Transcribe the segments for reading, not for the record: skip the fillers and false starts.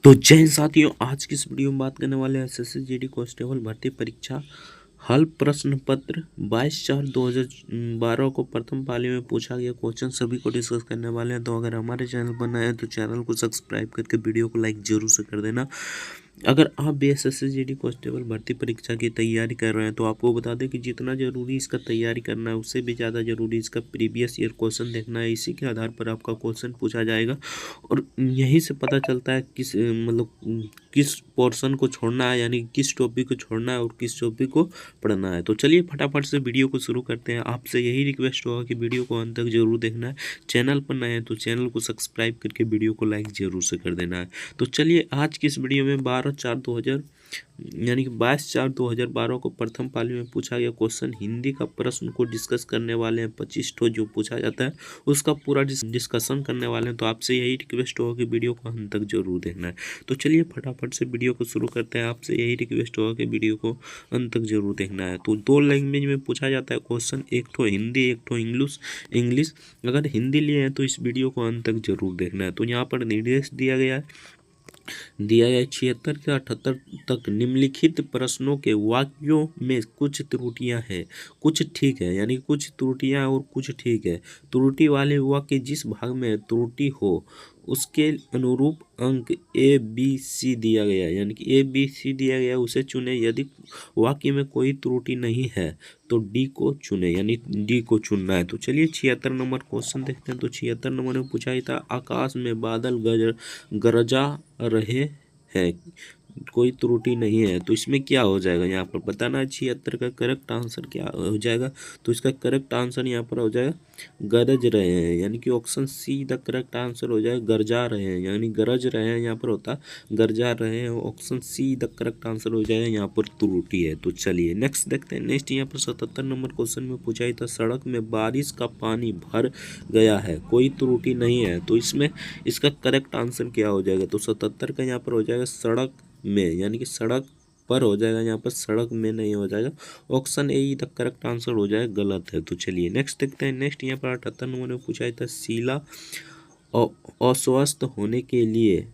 तो जय हिंद साथियों, आज की इस वीडियो में बात करने वाले हैं एसएससी जीडी कांस्टेबल भर्ती परीक्षा हल प्रश्न पत्र 22/4/2012 को प्रथम पाली में पूछा गया क्वेश्चन सभी को डिस्कस करने वाले हैं। तो अगर हमारे चैनल पर नए हैं तो चैनल को सब्सक्राइब करके वीडियो को लाइक जरूर से कर देना। अगर आप भी एसएससी जीडी कांस्टेबल भर्ती परीक्षा की तैयारी कर रहे हैं तो आपको बता दें कि जितना जरूरी इसका तैयारी करना है उससे भी ज़्यादा जरूरी इसका प्रीवियस ईयर क्वेश्चन देखना है। इसी के आधार पर आपका क्वेश्चन पूछा जाएगा और यहीं से पता चलता है किस पोर्शन को छोड़ना है, यानी किस टॉपिक को छोड़ना है और किस टॉपिक को पढ़ना है। तो चलिए फटाफट से वीडियो को शुरू करते हैं। आपसे यही रिक्वेस्ट होगा कि वीडियो को अंत तक जरूर देखना है। चैनल पर नए हैं तो चैनल को सब्सक्राइब करके वीडियो को लाइक जरूर से कर देना है। तो चलिए आज की इस वीडियो में 12/4/2000 यानी कि 22/4/2012 को प्रथम पाली में पूछा गया क्वेश्चन हिंदी का प्रश्न को डिस्कस करने वाले हैं। 25 ठो जो पूछा जाता है उसका पूरा डिस्कशन करने वाले हैं। तो आपसे यही रिक्वेस्ट होगा कि वीडियो को अंत तक जरूर देखना है। तो चलिए फटाफट से वीडियो को शुरू करते हैं। आपसे यही रिक्वेस्ट होगा कि वीडियो को अंत तक जरूर देखना है। तो दो लैंग्वेज में पूछा जाता है क्वेश्चन, एक ठो हिंदी एक ठो इंग्लिश। अगर हिंदी लिए हैं तो इस वीडियो को अंत तक जरूर देखना है। तो यहाँ पर निर्देश दिया गया है 76 से 78 तक निम्नलिखित प्रश्नों के वाक्यों में कुछ त्रुटियां हैं, कुछ ठीक है, यानी कुछ त्रुटियां और कुछ ठीक है। त्रुटि वाले वाक्य जिस भाग में त्रुटि हो उसके अनुरूप अंक ए बी सी दिया गया है, यानी कि ए बी सी दिया गया है उसे चुने। यदि वाक्य में कोई त्रुटि नहीं है तो डी को चुने, यानी डी को चुनना है। तो चलिए 76 नंबर क्वेश्चन देखते हैं। तो 76 नंबर में पूछा गया था आकाश में बादल गरजा रहे हैं, कोई त्रुटि नहीं है। तो इसमें क्या हो जाएगा, यहाँ पर बताना है 76 का करेक्ट आंसर क्या हो जाएगा। तो इसका करेक्ट आंसर यहाँ पर हो जाएगा गरज रहे हैं, यानी कि option see the correct answer हो जाएगा गरजा रहे हैं, यानी गरज रहे हैं यहाँ पर होता गरजा रहे हैं। Option see the correct answer हो जाएगा, यहाँ पर त्रुटि है। तो चलिए नेक्स्ट देखते हैं। नेक्स्ट यहाँ पर 77 नंबर क्वेश्चन में पूछा ही था सड़क में बारिश का पानी भर गया है, कोई त्रुटि नहीं है। तो इसमें इसका करेक्ट आंसर क्या हो जाएगा। तो 77 का यहाँ पर हो जाएगा सड़क में, यानी कि सड़क पर हो जाएगा, यहाँ पर सड़क में नहीं हो जाएगा। Option A the correct answer हो जाएगा, गलत है। तो चलिए नेक्स्ट देखते हैं। नेक्स्ट यहाँ पर 78 नंबर में पूछा था शीला अस्वस्थ होने के लिए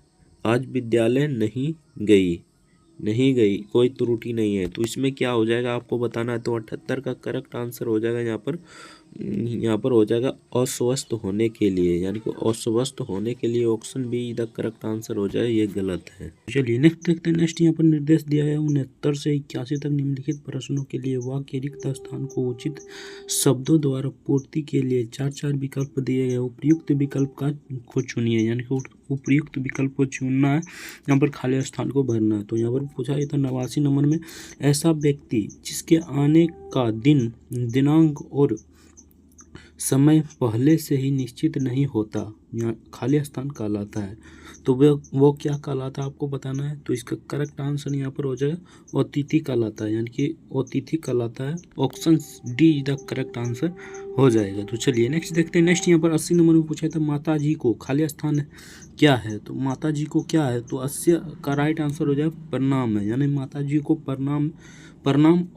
आज विद्यालय नहीं गई, कोई त्रुटि नहीं है। तो इसमें क्या हो जाएगा आपको बताना है। तो 78 का करेक्ट आंसर हो जाएगा यहाँ पर हो जाएगा अस्वस्थ होने के लिए, यानी कि अस्वस्थ होने के लिए option be the correct answer हो जाए, ये गलत है। चलिए नेक्स्ट देखते हैं। नेक्स्ट यहाँ पर निर्देश दिया है 69 से 81 तक निम्नलिखित प्रश्नों के लिए वाक्य रिक्त स्थान को उचित शब्दों द्वारा पूर्ति के लिए 4 विकल्प दिए गए। उपयुक्त विकल्प को चुनिए, यानी कि उपयुक्त विकल्प को चुनना है, यहाँ पर खाली स्थान को भरना है। तो यहाँ पर पूछा गया था 89 नंबर में ऐसा व्यक्ति जिसके आने का दिनांक और समय पहले से ही निश्चित नहीं होता, यहाँ खाली स्थान कहलाता है। तो वो क्या कहलाता है आपको बताना है। तो इसका करेक्ट आंसर यहाँ पर हो जाएगा अतिथि कहलाता है, यानी कि अतिथि कहलाता है। Option D the correct answer हो जाएगा। तो चलिए नेक्स्ट देखते हैं। नेक्स्ट यहाँ पर 80 नंबर में पूछा था माता जी को खाली स्थान क्या है। तो माता जी को क्या है, तो 80 का राइट आंसर हो जाएगा प्रणाम है, यानी माता जी को प्रणाम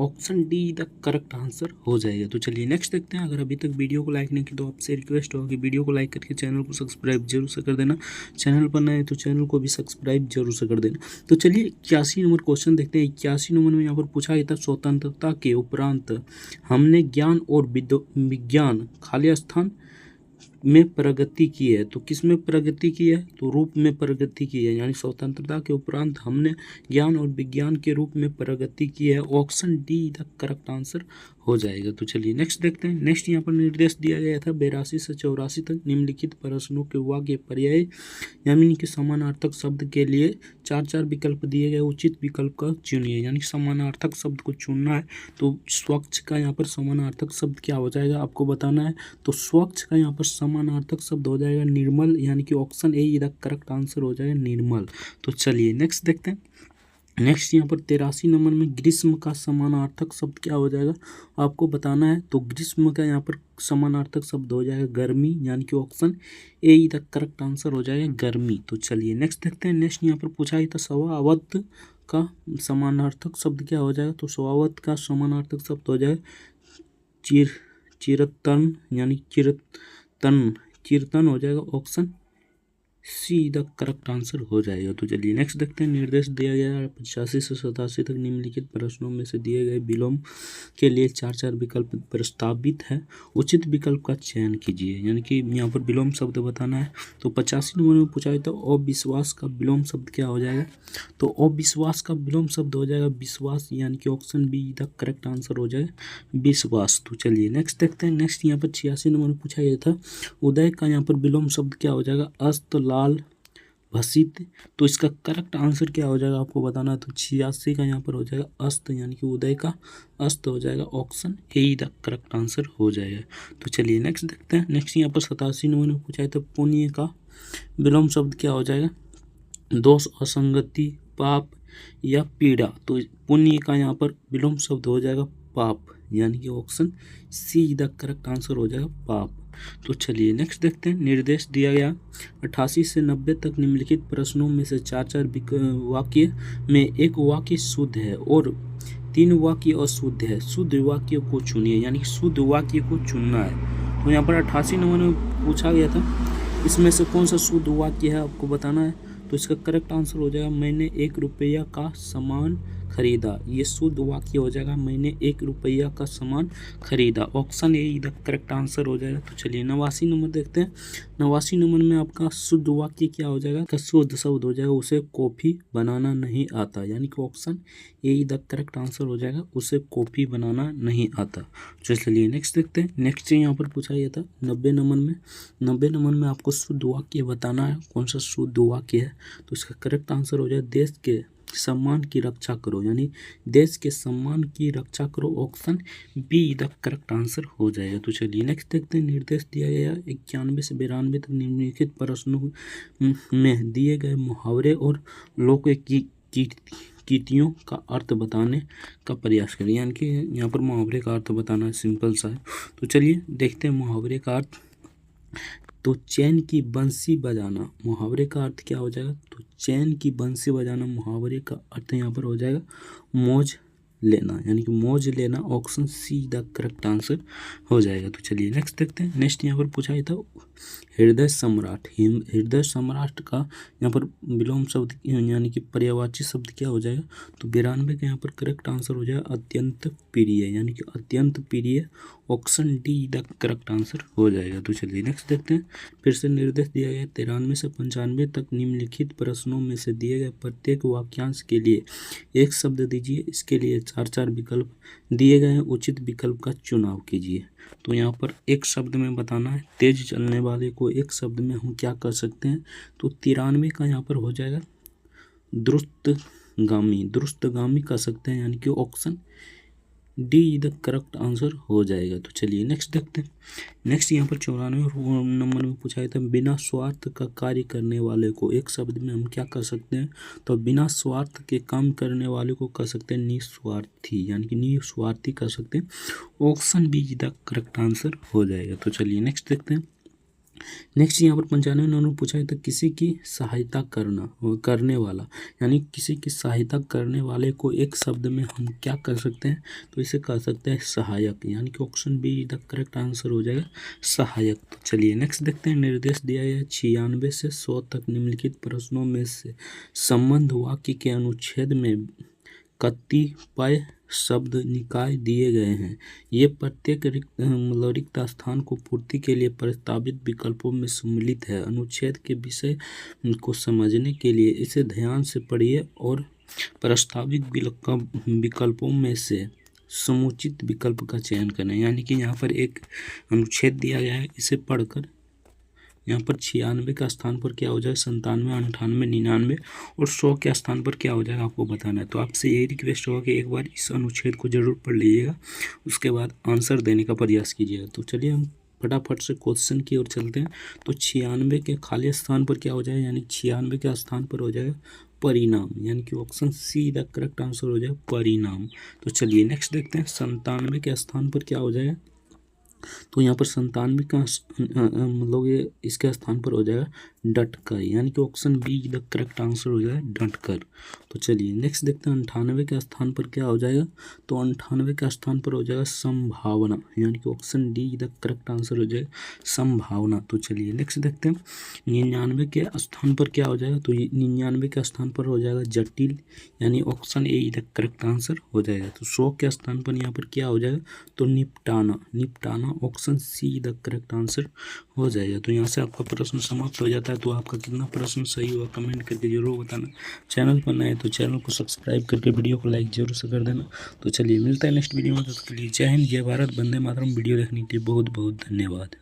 option D the correct answer हो जाएगा। तो चलिए नेक्स्ट देखते हैं। अगर अभी तक वीडियो को लाइक नहीं की तो आपसे रिक्वेस्ट होगा कि वीडियो को लाइक करके चैनल को सब्सक्राइब जरूर से कर देना। चैनल पर नए तो चैनल को भी सब्सक्राइब जरूर से कर देना। तो चलिए 81 नंबर क्वेश्चन देखते हैं। 81 नंबर में यहाँ पर पूछा गया था स्वतंत्रता के उपरांत हमने ज्ञान और विज्ञान खाली स्थान में प्रगति की है। तो किस में प्रगति की है, तो रूप में प्रगति की है, यानी स्वतंत्रता के उपरांत हमने ज्ञान और विज्ञान के रूप में प्रगति की है। Option D the correct answer हो जाएगा। तो चलिए नेक्स्ट देखते हैं। नेक्स्ट यहाँ पर निर्देश दिया गया था 82 से 84 तक निम्नलिखित प्रश्नों के वाक्य पर्याय यानी कि समानार्थक शब्द के लिए 4 विकल्प दिए गए। उचित विकल्प का चुनिए, यानी समानार्थक शब्द को चुनना है। तो स्वच्छ का यहाँ पर समानार्थक शब्द क्या हो जाएगा आपको बताना है। तो स्वच्छ का यहाँ पर समानार्थक शब्द हो जाएगा निर्मल, यानी कि option A the correct answer हो जाएगा निर्मल। तो चलिए नेक्स्ट देखते हैं। नेक्स्ट यहाँ पर 83 नंबर में ग्रीष्म का समानार्थक शब्द क्या हो जाएगा आपको बताना है। तो ग्रीष्म का यहाँ पर समानार्थक शब्द हो जाएगा गर्मी, यानी कि option A the correct answer हो जाएगा गर्मी। तो चलिए नेक्स्ट देखते हैं। नेक्स्ट यहाँ पर पूछा गया था स्वभावत का समानार्थक शब्द क्या हो जाएगा। तो स्वभावत का समानार्थक शब्द हो जाएगा चिरतन, यानी चिरतन हो जाएगा। Option see the correct answer हो जाएगा। तो चलिए नेक्स्ट देखते हैं। निर्देश दिया गया है 85 से 87 तक निम्नलिखित प्रश्नों में से दिए गए विलोम के लिए 4 विकल्प प्रस्तावित है, उचित विकल्प का चयन कीजिए। यानी कि यहाँ पर विलोम शब्द बताना है। तो 85 नंबर में पूछा है तो अविश्वास का विलोम शब्द क्या हो जाएगा? तो अविश्वास का विलोम शब्द हो जाएगा विश्वास, यानी कि option be the correct answer हो जाएगा विश्वास। तो चलिए नेक्स्ट देखते हैं। नेक्स्ट यहाँ पर 86 नंबर में पूछा गया था उदय का यहाँ पर विलोम शब्द क्या हो जाएगा? अस्त, लाल, भसित। तो इसका करेक्ट आंसर क्या हो जाएगा आपको बताना है। तो 86 का यहाँ पर हो जाएगा अस्त, यानी कि उदय का अस्त हो जाएगा। Option A the correct answer हो जाएगा। तो चलिए नेक्स्ट देखते हैं। नेक्स्ट यहाँ पर 87 नंबर में पूछा है तो पुण्य का विलोम शब्द क्या हो जाएगा? दोष, असंगति, पाप या पीड़ा। तो पुण्य का यहाँ पर विलोम शब्द हो जाएगा पाप, यानी कि option see the correct answer हो जाएगा पाप। तो चलिए नेक्स्ट देखते हैं। निर्देश दिया गया 88 से 90 तक निम्नलिखित प्रश्नों में से 4 वाक्य में एक वाक्य शुद्ध है और 3 वाक्य अशुद्ध है। शुद्ध वाक्य को चुनिए, यानी कि शुद्ध वाक्य को चुनना है। तो यहाँ पर 88 नंबर में पूछा गया था इसमें से कौन सा शुद्ध वाक्य है आपको बताना है। तो इसका करेक्ट आंसर हो जाएगा मैंने 1 रुपया का सामान खरीदा। ये शुद्ध वाक्य हो जाएगा मैंने 1 रुपया का सामान खरीदा। ऑप्शन ए इधर करेक्ट आंसर हो जाएगा। तो चलिए 89 नंबर देखते हैं। 89 नंबर में आपका शुद्ध वाक्य क्या हो जाएगा? का शुद्ध शब्द हो जाएगा उसे कॉफी बनाना नहीं आता, यानी कि ऑप्शन ए इधर करेक्ट आंसर हो जाएगा उसे कॉफी बनाना नहीं आता। चलिए नेक्स्ट देखते हैं। नेक्स्ट यहाँ पर पूछा गया था 90 नंबर में। 90 नंबर में आपको शुद्ध वाक्य बताना है कौन सा शुद्ध वाक्य है। तो इसका करेक्ट आंसर हो जाए देश के सम्मान की रक्षा करो, यानी देश के सम्मान की रक्षा करो। Option be the correct answer हो जाएगा। तो चलिए नेक्स्ट देखते हैं। निर्देश दिया गया 91 से 92 तक निम्नलिखित प्रश्नों में दिए गए मुहावरे और लोक कीर्तियों का अर्थ बताने का प्रयास करें, यानी कि यहाँ पर मुहावरे का अर्थ बताना सिंपल सा है। तो चलिए देखते हैं मुहावरे का अर्थ। तो चैन की बंसी बजाना, मुहावरे का अर्थ क्या हो जाएगा? तो चैन की बंसी बजाना मुहावरे का अर्थ यहाँ पर हो जाएगा मौज लेना, यानी कि मौज लेना। Option see the correct answer हो जाएगा। तो चलिए नेक्स्ट देखते हैं। नेक्स्ट यहाँ पर पूछा गया था हृदय सम्राट। हृदय सम्राट का यहाँ पर विलोम शब्द यानी कि पर्यायवाची शब्द क्या हो जाएगा? तो 92 का यहाँ पर करेक्ट आंसर हो जाएगा अत्यंत प्रिय, यानी कि अत्यंत प्रिय। Option D the correct answer हो जाएगा। तो चलिए नेक्स्ट देखते हैं। फिर से निर्देश दिया गया 93 से 95 तक निम्नलिखित प्रश्नों में से दिए गए प्रत्येक वाक्यांश के लिए एक शब्द दीजिए। इसके लिए 4 विकल्प दिए गए हैं, उचित विकल्प का चुनाव कीजिए। तो यहाँ पर एक शब्द में बताना है तेज चलने वाले को एक शब्द में हम क्या कर सकते हैं। तो 93 का यहाँ पर हो जाएगा दुरुस्तगामी, दुरुस्तगामी कर सकते हैं, यानी कि option D the correct answer हो जाएगा। तो चलिए नेक्स्ट देखते हैं। नेक्स्ट यहाँ पर 94 नंबर में पूछा गया था बिना स्वार्थ का कार्य करने वाले को एक शब्द में हम क्या कर सकते हैं। तो बिना स्वार्थ के काम करने वाले को कर सकते हैं निस्वार्थी, यानी कि निस्वार्थी कर सकते हैं। Option be the correct answer हो जाएगा। तो चलिए नेक्स्ट देखते हैं। नेक्स्ट यहाँ पर 95 नंबर पूछा है तो किसी की सहायता करने वाला, यानी किसी की सहायता करने वाले को एक शब्द में हम क्या कर सकते हैं। तो इसे कर सकते हैं सहायक, यानी कि option be the correct answer हो जाएगा सहायक। तो चलिए नेक्स्ट देखते हैं। निर्देश दिया गया 96 से 100 तक निम्नलिखित प्रश्नों में से संबंध वाक्य के अनुच्छेद में कतिपय शब्द निकाय दिए गए हैं। ये प्रत्येक रिक्त स्थान को पूर्ति के लिए प्रस्तावित विकल्पों में सम्मिलित है। अनुच्छेद के विषय को समझने के लिए इसे ध्यान से पढ़िए और प्रस्तावित विकल्पों में से समुचित विकल्प का चयन करें। यानी कि यहाँ पर एक अनुच्छेद दिया गया है, इसे पढ़कर यहाँ पर 96 का स्थान पर क्या हो जाए 97, 98, 99 और 100 के स्थान पर क्या हो जाएगा आपको बताना है। तो आपसे यही रिक्वेस्ट होगा कि एक बार इस अनुच्छेद को जरूर पढ़ लीजिएगा, उसके बाद आंसर देने का प्रयास कीजिएगा। तो चलिए हम फटाफट से क्वेश्चन की ओर चलते हैं। तो 96 के खाली स्थान पर क्या हो जाएगा, यानी 96 के स्थान पर हो जाएगा परिणाम, यानी कि option see the correct answer हो जाएगा परिणाम। तो चलिए नेक्स्ट देखते हैं। 97 के स्थान पर क्या हो जाएगा तो यहाँ पर 97 का मतलब ये इसके स्थान पर हो जाएगा डटकर, यानी कि option be the correct answer हो जाएगा डटकर। तो चलिए नेक्स्ट देखते हैं 98 के स्थान पर क्या हो जाएगा। तो 98 के स्थान पर हो जाएगा संभावना, यानी कि option D the correct answer हो जाएगा संभावना। तो चलिए नेक्स्ट देखते हैं 99 के स्थान पर क्या हो जाएगा। तो 99 के स्थान पर हो जाएगा जटिल, यानी option A the correct answer हो जाएगा। तो 100 के स्थान पर यहाँ पर क्या हो जाएगा। तो निपटाना, निपटाना option see the correct answer हो जाएगा। तो यहाँ से आपका प्रश्न समाप्त हो जाता है। तो आपका कितना प्रश्न सही हुआ कमेंट करके जरूर बताना। चैनल पर नए तो चैनल को सब्सक्राइब करके वीडियो को लाइक जरूर से कर देना। तो चलिए मिलता है नेक्स्ट वीडियो में, तब तक के लिए जय हिंद जय भारत वंदे मातरम। वीडियो देखने के लिए बहुत बहुत धन्यवाद।